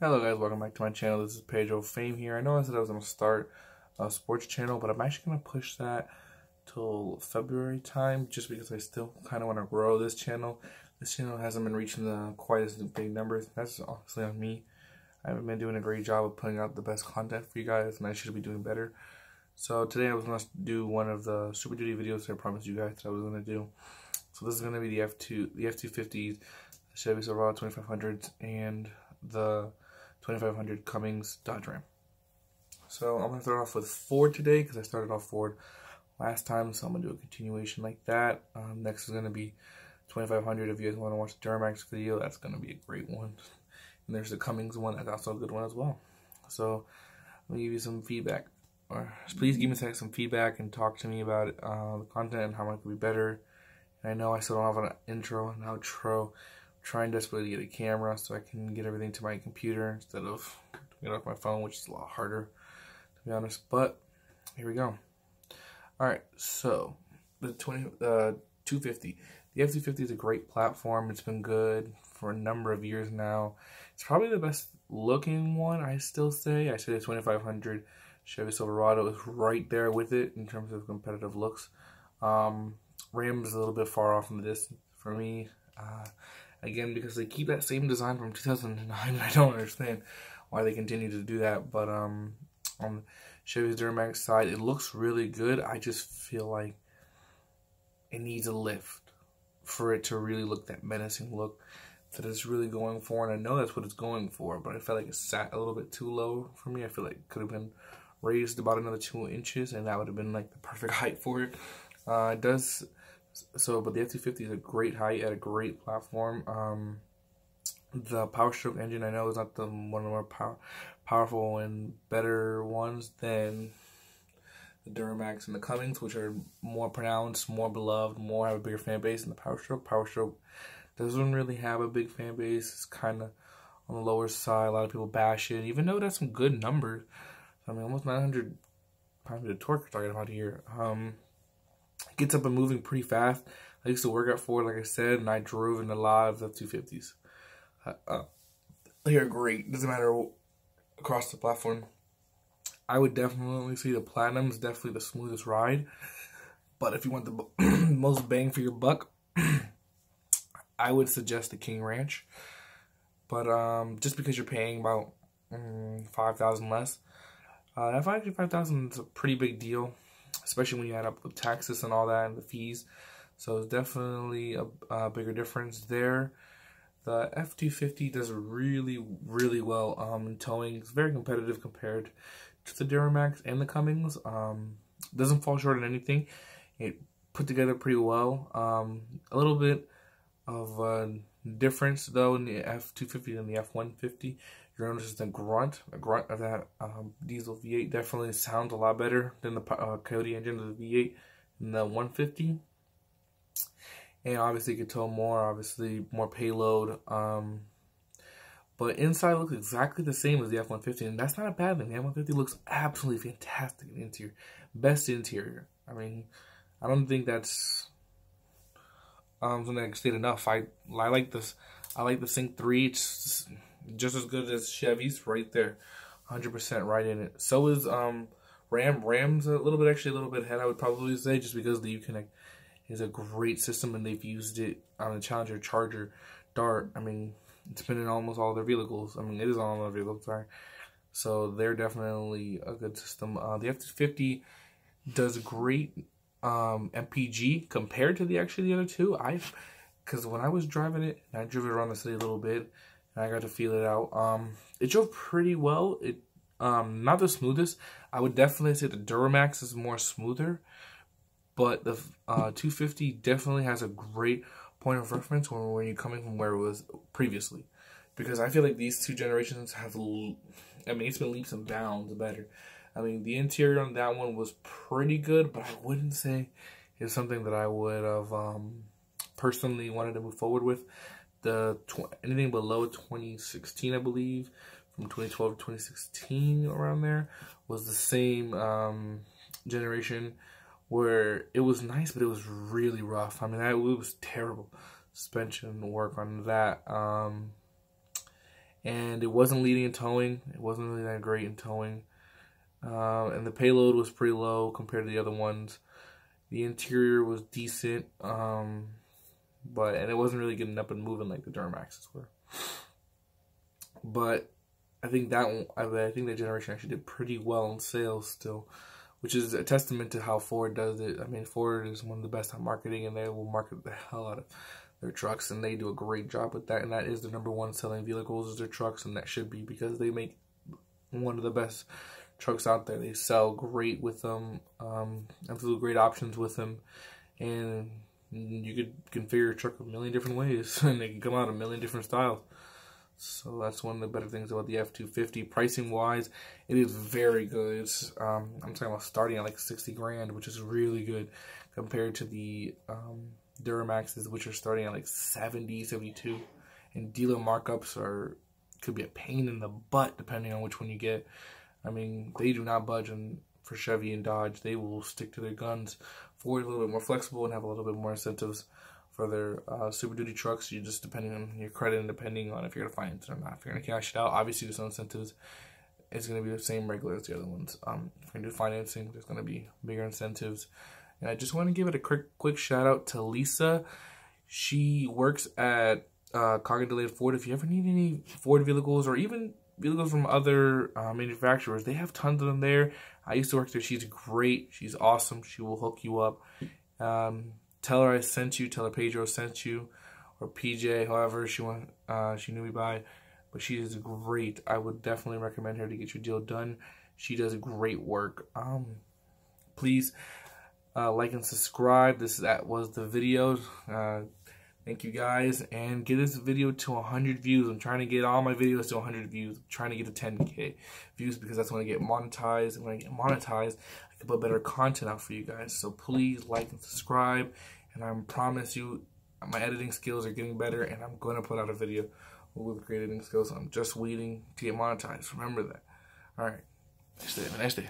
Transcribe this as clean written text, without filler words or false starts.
Hello guys, welcome back to my channel. This is Pedro Fame here. I know I said I was going to start a sports channel, but I'm actually going to push that till February time just because I still kind of want to grow this channel. This channel hasn't been reaching quite as big numbers. That's honestly on me. I haven't been doing a great job of putting out the best content for you guys, and I should be doing better. So today I was going to do one of the Super Duty videos that I promised you guys that I was going to do. So this is going to be the F-250s, the Chevy Silverado 2500s, and the 2500 Cummins Dodge Ram. So I'm going to start off with Ford today because I started off Ford last time, so I'm going to do a continuation like that. Next is going to be 2500. If you guys want to watch the Duramax video, that's going to be a great one. And there's the Cummins one, that's also a good one as well. So I'm going to give you some feedback. Or please give me some feedback and talk to me about the content and how it could be better. And I know I still don't have an intro and outro. Trying desperately to get a camera so I can get everything to my computer instead of get off my phone, which is a lot harder to be honest. But here we go. Alright, so the 250. The F-250 is a great platform. It's been good for a number of years now. It's probably the best looking one, I still say. I say the 2500 Chevy Silverado is right there with it in terms of competitive looks. Ram is a little bit far off in the distance for me. Again, because they keep that same design from 2009, I don't understand why they continue to do that. But on Chevy's Duramax side, it looks really good. I just feel like it needs a lift for it to really look that menacing look that it's really going for. And I know that's what it's going for, but I felt like it sat a little bit too low for me. I feel like it could have been raised about another 2 inches, and that would have been like the perfect height for it. It does. But the F-250 is a great height at a great platform. The Power Stroke engine, I know, is not one of the more powerful and better ones than the Duramax and the Cummins, which are more pronounced, more beloved, have a bigger fan base than the Power Stroke. Power Stroke doesn't really have a big fan base. It's kind of on the lower side. A lot of people bash it, even though it has some good numbers. I mean, almost 900 pounds of torque we're talking about here. Gets up and moving pretty fast. I used to work at Ford, like I said, and I drove in a lot of the 250s. They are great. Doesn't matter across the platform. I would definitely say the Platinum is definitely the smoothest ride. But if you want the most bang for your buck, I would suggest the King Ranch. But just because you're paying about $5,000 less, that $5,000 is a pretty big deal, especially when you add up the taxes and all that and the fees. So it's definitely a bigger difference there. The F-250 does really, really well in towing. It's very competitive compared to the Duramax and the Cummins. Doesn't fall short on anything. It put together pretty well. A little bit of a difference though in the F-250 and the F-150. You're noticing the grunt of that diesel V8 definitely sounds a lot better than the Coyote engine of the V8 and the 150. And obviously, you can tow more, obviously, more payload. But inside looks exactly the same as the F-150, and that's not a bad thing. The F-150 looks absolutely fantastic in the interior. Best interior. I mean, I don't think that's something I can state enough. I like this. I like the Sync 3. It's just as good as Chevy's right there. 100% right in it. So is Ram's a little bit ahead, I would probably say, just because the Uconnect is a great system and they've used it on the Challenger, Charger, Dart. I mean, it's been in almost all their vehicles. I mean, it is on all their vehicles, sorry. So they're definitely a good system. The F-250 does great MPG compared to the other two. Because when I was driving it, and I drove it around the city a little bit, and I got to feel it out. It drove pretty well. It not the smoothest. I would definitely say the Duramax is more smoother, but the 250 definitely has a great point of reference when you're coming from where it was previously. Because I feel like these two generations have, I mean, it's been leaps and bounds better. I mean, the interior on that one was pretty good, but I wouldn't say it's something that I would have personally wanted to move forward with. Anything below 2016, I believe, from 2012 to 2016, around there, was the same generation where it was nice, but it was really rough. I mean, it was terrible suspension work on that. and it wasn't leading in towing. It wasn't really that great in towing. And the payload was pretty low compared to the other ones. The interior was decent, and it wasn't really getting up and moving like the Duramaxes were. But I think that generation actually did pretty well in sales still, which is a testament to how Ford does it. I mean, Ford is one of the best at marketing, and they will market the hell out of their trucks, and they do a great job with that. And that is the #1 selling vehicles is their trucks, and that should be, because they make one of the best trucks out there. They sell great with them, absolute great options with them, and you could configure your truck a million different ways, and they can come out a million different styles. So that's one of the better things about the F-250. Pricing wise, it is very good. It's, I'm talking about starting at like 60 grand, which is really good compared to the Duramaxes, which are starting at like 70, 72. And dealer markups could be a pain in the butt depending on which one you get. I mean, they do not budge for Chevy and Dodge. They will stick to their guns. Ford a little bit more flexible and have a little bit more incentives for their Super Duty trucks. You're just depending on your credit and depending on if you're going to finance it or not. If you're going to cash it out, obviously there's no incentives. It's going to be the same regular as the other ones. If you're going to do financing, there's going to be bigger incentives. And I just want to give it a quick shout out to Lisa. She works at Cargo Delayed Ford. If you ever need any Ford vehicles or even vehicles from other manufacturers, they have tons of them there. I used to work there. She's great. She's awesome. She will hook you up. Tell her I sent you. Tell her Pedro sent you, or PJ, however she knew me by. But she is great. I would definitely recommend her to get your deal done. She does great work. Please like and subscribe. That was the video. Thank you guys, and get this video to 100 views. I'm trying to get all my videos to 100 views. I'm trying to get to 10K views, because that's when I get monetized. And when I get monetized, I can put better content out for you guys. So please like and subscribe, and I promise you my editing skills are getting better, and I'm going to put out a video with great editing skills. I'm just waiting to get monetized. Remember that. All right. Next day.